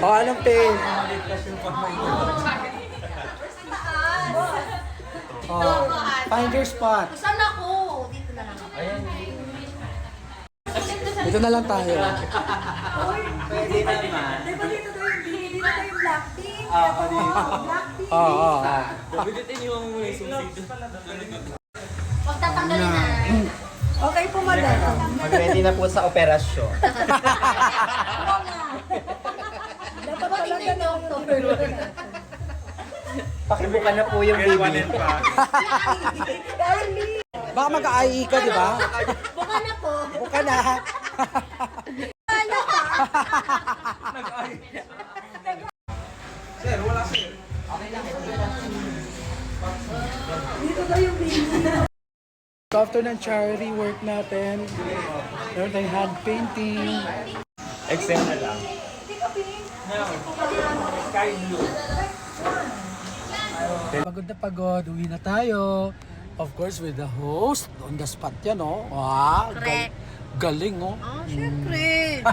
O, anong pain? Oh, find your spot. Saan ako? Dito na lang ako. Dito na lang tayo. Pwede naman. Di ba dito tayo yung Blackpink? Blackpink. Oo. Bigitin yung susi. Huwag tatanggalin na. Okay po, madam. Mag-ready na po sa operasyon. Dapat pala ganun. Pakibuka na po yung baby. Baka mag-ai ka, di ba? Buka na po. Buka na. So after ng charity work natin, meron tayong hand painting. Exam na lang. Pagod na pagod, uwi na tayo. Of course, with the host, on the spot yan, oh. Wow, Correct. galing, oh. Oh, syempre.